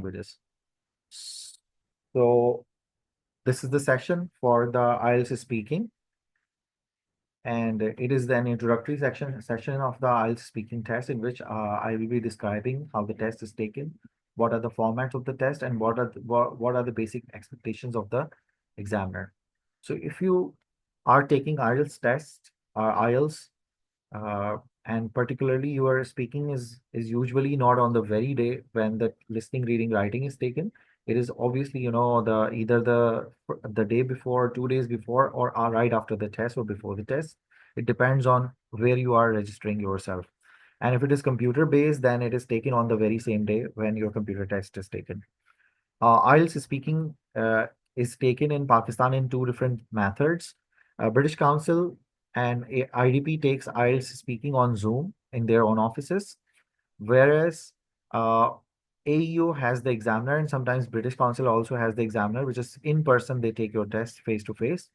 languages. So this is the section for the IELTS speaking, and it is an introductory session of the IELTS speaking test, in which I will be describing how the test is taken, what are the formats of the test, and what are the basic expectations of the examiner. So if you are taking IELTS test or IELTS, and particularly your speaking is usually not on the very day when the listening, reading, writing is taken. It is obviously, the either the day before, 2 days before, or right after the test or before the test. It depends on where you are registering yourself. And if it is computer based, then it is taken on the very same day when your computer test is taken. IELTS speaking is taken in Pakistan in two different methods. British Council and IDP takes IELTS speaking on Zoom in their own offices, whereas AEO has the examiner, and sometimes British Council also has the examiner, which is in person. They take your test face to face.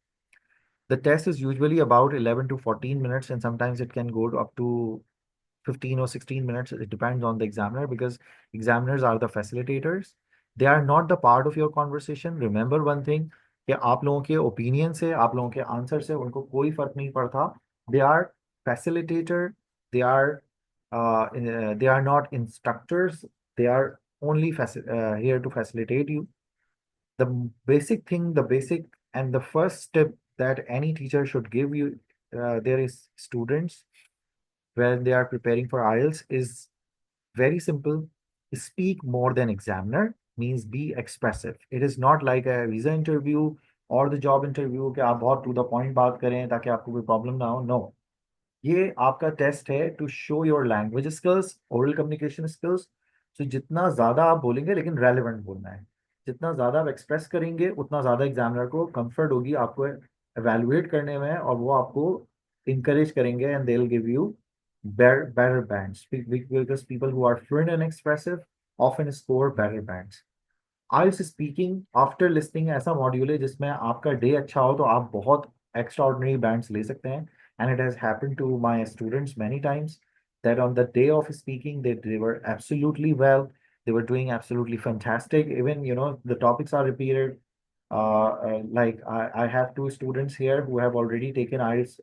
The test is usually about 11 to 14 minutes, and sometimes it can go up to 15 or 16 minutes. It depends on the examiner, because examiners are the facilitators. They are not the part of your conversation. Remember one thing, कि आप लोगों के opinion से, आप लोगों के answer से उनको कोई फर्क नहीं पड़ता. They are facilitator. They are they are not instructors. They are only here to facilitate you. The basic thing, the basic and the first step that any teacher should give you, there is students when they are preparing for IELTS, is very simple. Speak more than examiner, means be expressive. It is not like a visa interview or the job interview कि आप बहुत to the point बात करें ताकि आपको कोई problem ना हो. No. ये आपका टेस्ट है to show your language skills, oral communication skills. So जितना ज़्यादा आप बोलेंगे, लेकिन relevant बोलना है. जितना ज़्यादा आप एक्सप्रेस करेंगे, उतना ज़्यादा एग्जामिनर को कंफर्ट होगी आपको evaluate करने में, और वो आपको encourage करेंगे, and they'll give you better bands, because people who are fluent and expressive often score better bands. IELTS speaking after listing ऐसा मॉड्यूल है जिसमें आपका डे अच्छा हो तो आप बहुत एक्स्ट्रा ऑर्डिनरी बैंड्स ले सकते हैं. And it has happened to my students many times that on the day of speaking they were absolutely well. They were doing absolutely fantastic. Even the topics are repeated. Like I have two students here who have already taken IELTS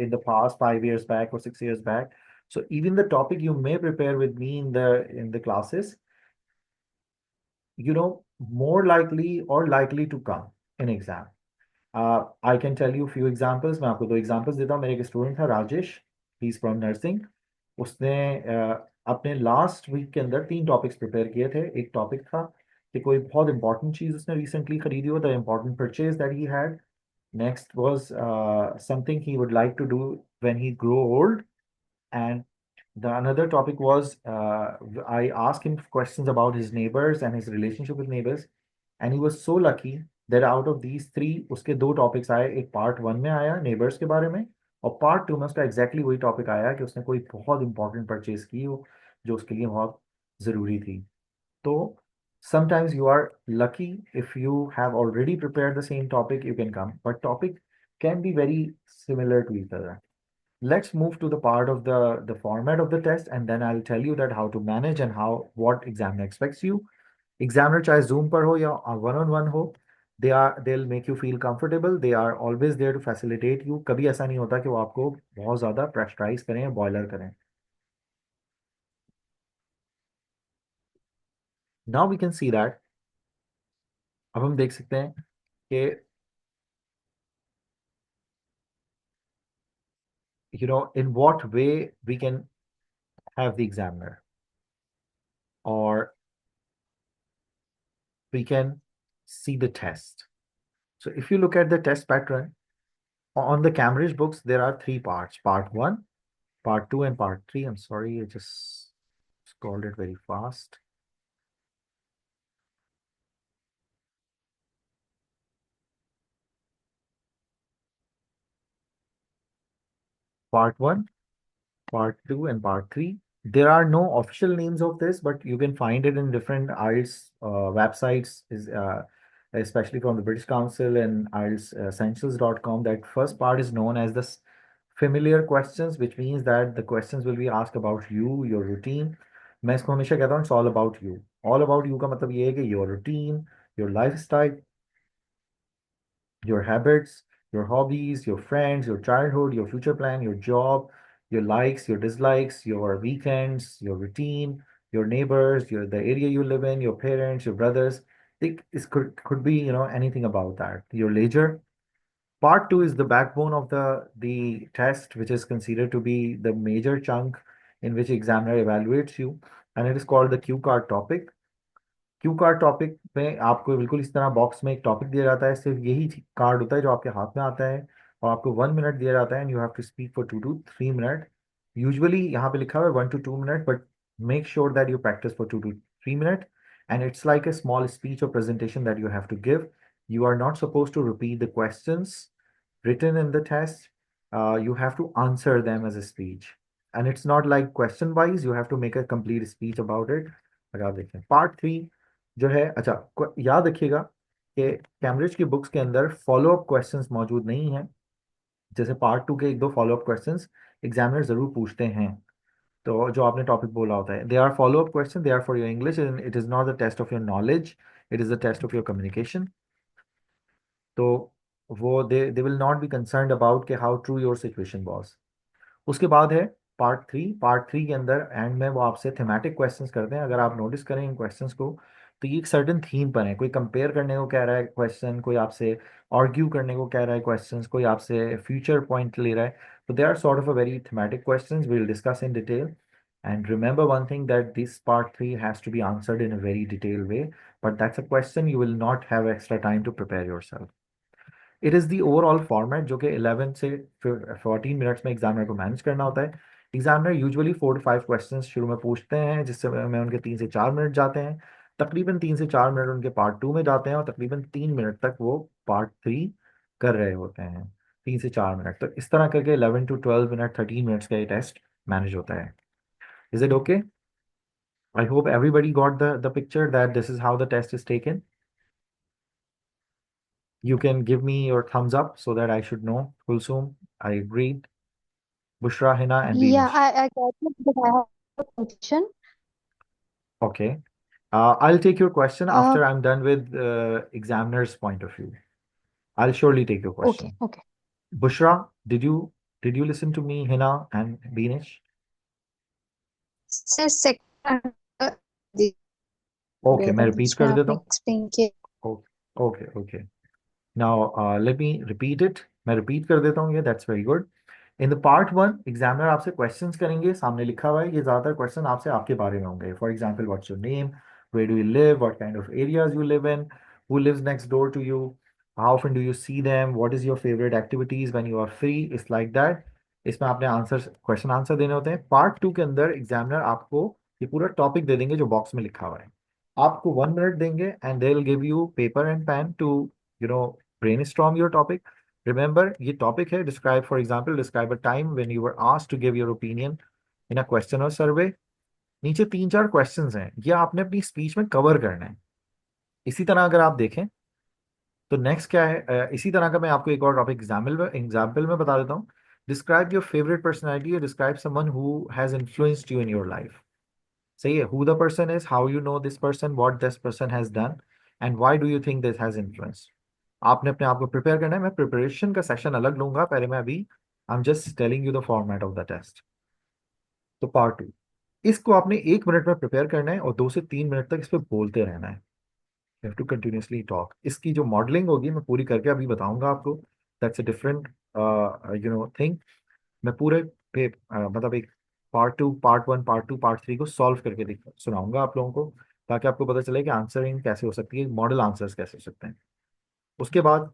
in the past 5 years back or 6 years back. So even the topic you may prepare with me in the classes, more likely or likely to come in exam. I can tell you few examples. मैं आपको दो examples देता हूँ. मेरे एक student था Rajesh, he's from nursing. उसने अपने लास्ट वीक के अंदर 3 टॉपिक्स प्रिपेयर किए थे. एक टॉपिक था कि कोई बहुत इंपॉर्टेंट चीज उसने रिसेंटली खरीदी हो, the important purchase that he had. Next was something he would like to do when he grow old. And the another topic was, I asked him questions about his neighbors and his relationship with neighbors, and he was so lucky that out of these three, उसके दो topics आए. एक part 1 में आया neighbours के बारे में, और पार्ट 2 में उसका एग्जैक्टली वही टॉपिक आया कि उसने कोई बहुत इंपॉर्टेंट परचेज की हो जो उसके लिए बहुत ज़रूरी थी. तो sometimes you are lucky. If you have already prepared the same topic, you can come, but topic can be very similar to each other. Let's move to the part of the format of the test, and then I'll tell you that how to manage and what examiner expects you. Examiner चाहे Zoom पर हो या one-on-one हो, they'll make you feel comfortable. They are always there to facilitate you. कभी ऐसा नहीं होता कि वो आपको बहुत ज़्यादा प्रेशराइज करें या बॉयलर करें. Now we can see that. अब हम देख सकते हैं कि in what way we can have the examiner, or we can see the test. So if you look at the test pattern on the Cambridge books, there are 3 parts: part 1, part 2, and part 3. I'm sorry, I just scrolled it very fast. Part 1, part 2, and part 3. There are no official names of this, but you can find it in different IELTS websites, especially from the British Council and IELTS Essentials.com. That first part is known as the familiar questions, which means that the questions will be asked about you, your routine. मैं इसको हमेशा कहता हूँ, it's all about you. All about you का मतलब ये है कि your routine, your life style, your habits, your hobbies, your friends, your childhood, your future plan, your job, your likes, your dislikes, your weekends, your routine, your neighbors, the area you live in, your parents, your brothers. It could be, anything about that. Your leisure. Part two is the backbone of the test, which is considered to be the major chunk in which examiner evaluates you, and it is called the Q card topic. Q card topic में आपको बिल्कुल इस तरह box में एक topic दिया जाता है, सिर्फ यही कार्ड होता है जो आपके हाथ में आता है, और आपको 1 मिनट दिया जाता है and you have to speak for 2 to 3 minute. Usually यहाँ पे लिखा हुआ है 1 to 2 minute, but make sure that you practice for 2 to 3 minute, and it's like a small speech or presentation that you have to give. You are not supposed to repeat the questions written in the test. You have to answer them as a speech, and it's not like question wise. You have to make a complete speech about it. अगर आप देखें part three जो है, अच्छा याद रखिएगा कि Cambridge की बुक्स के अंदर फॉलो अप क्वेश्चंस मौजूद नहीं हैं. जैसे पार्ट टू के एक दो फॉलो अप क्वेश्चंस एग्जामिनर जरूर पूछते हैं, तो जो आपने टॉपिक बोला होता है, they are follow up question, they are for your English, and it is not the test of your knowledge, it is the test of your communication. तो वो they will not be concerned about के how true your situation was. उसके बाद है part three के अंदर and में वो आपसे थेमेटिक क्वेश्चंस करते हैं. अगर आप नोटिस करें इन क्वेश्चंस को, तो ये एक सर्टेन थीम पर है. कोई कंपेयर करने को कह रहा है क्वेश्चन, कोई आपसे आर्ग्यू करने को कह रहा है क्वेश्चंस, कोई आपसे फ्यूचर पॉइंट ले रहा है. तो they are sort of a very thematic questions we will discuss in detail. And remember one thing, that this part 3 has to be answered in a very detailed way, but that's a question you will not have extra time to prepare yourself. It is the overall format जो कि 11 से 14 minutes में examiner को manage करना होता है. Examiner usually 4 to 5 question शुरू में पूछते हैं, जिससे में उनके 3 से 4 मिनट जाते हैं. तकरीबन 3 से 4 मिनट उनके पार्ट टू में जाते हैं, और तकरीबन 3 मिनट तक वो पार्ट थ्री कर रहे होते हैं. 3 से 4 मिनट तो इस तरह करके 11 to 12 मिनट 13 मिनट्स का ये टेस्ट मैनेज होता है. Is it okay? I hope everybody got the picture that this is how the test is taken. You can give me your thumbs up so that I should know. Kulsum, I agreed. Bushra, Hina, and Yeah, Beamish. I got it, but I have a question. Okay. I'll take your question Uh, after I'm done with examiner's point of view. I'll surely take your okay, question. okay. Bushra, did you listen to me, Hina, and Beamish? Sir second Okay, मैं repeat जिसमें कर देता आपने हूँ. Explain किया। Okay, okay, okay. Now, let me repeat it. मैं repeat कर देता हूँ ये. That's very good. In the part one examiner आपसे क्वेश्चंस करेंगे. सामने लिखा हुआ है, ये ज्यादातर क्वेश्चन आपसे आपके बारे में होंगे. For example, what's your name, where do you live, what kind of areas you live in, who lives next door to you, how often do you see them, what is your favourite activities when you are free. It's like that. इसमें आपने answer question answer देने होते हैं. Part two के अंदर examiner आपको ये पूरा टॉपिक दे देंगे जो बॉक्स में लिखा हुआ है. आपको 1 मिनट देंगे and they will give you paper and pen to you know brainstorm your topic. Remember, ये topic है. Describe, for example, describe a time when you were asked to give your opinion in a question or survey. नीचे 3-4 questions हैं, ये आपने अपनी speech में cover करना है. इसी तरह अगर आप देखें तो नेक्स्ट क्या है, इसी तरह का मैं आपको एक और टॉपिक एग्जाम्पल में बता देता हूँ. Describe your favourite personality, describe someone who has influenced you in your life. सही है. Who the person is, how you know this person, what this person has done, and why do you think this has influence. आपने अपने आप को prepare करना है. मैं preparation का सेशन अलग लूंगा. पहले मैं अभी I am just telling you the format of the test. तो पार्ट टू, इसको आपने 1 मिनट में प्रिपेयर करना है और 2 से 3 मिनट तक इस पर बोलते रहना है. You have to continuously talk. इसकी जो मॉडलिंग होगी मैं पूरी करके अभी बताऊंगा आपको. That's a different thing. मैं पूरे पे मतलब एक part two, part one, part two, part three को सॉल्व करके सुनाऊंगा आप लोगों को, ताकि आपको पता चले कि आंसरिंग कैसे हो सकती है, मॉडल आंसर्स कैसे हो सकते हैं. उसके बाद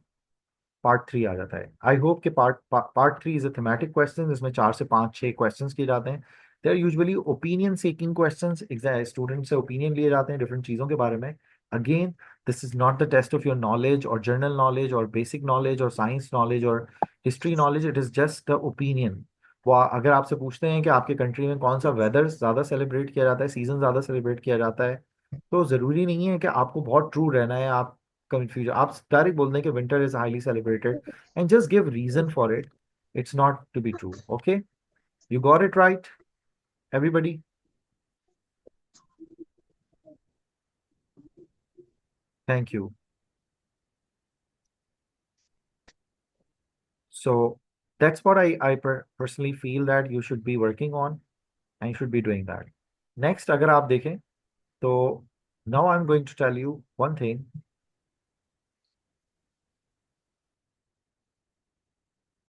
पार्ट थ्री आ जाता है. आई होप कि part three is a thematic question, जिसमें 4 से 5 6 क्वेश्चंस किए जाते हैं. They are usually opinion seeking questions. Student से ओपिनियन लिए जाते हैं डिफरेंट चीज़ों के बारे में. Again, this is not the test of your knowledge और जनरल नॉलेज और बेसिक नॉलेज और साइंस नॉलेज और history knowledge. It is just the opinion. वो अगर आपसे पूछते हैं कि आपके कंट्री में कौन सा वेदर ज़्यादा सेलिब्रेट किया जाता है, सीजन ज़्यादा सेलिब्रेट किया जाता है, तो ज़रूरी नहीं है कि आपको बहुत ट्रू रहना है. आप कंफ्यूजन, आप डायरेक्ट बोल दें कि winter is highly celebrated and just give reason for it. It's not to be true. Okay, you got it right everybody? Thank you. So that's what I personally feel that you should be working on and you should be doing that. Next, अगर आप देखें तो now I'm going to tell you one thing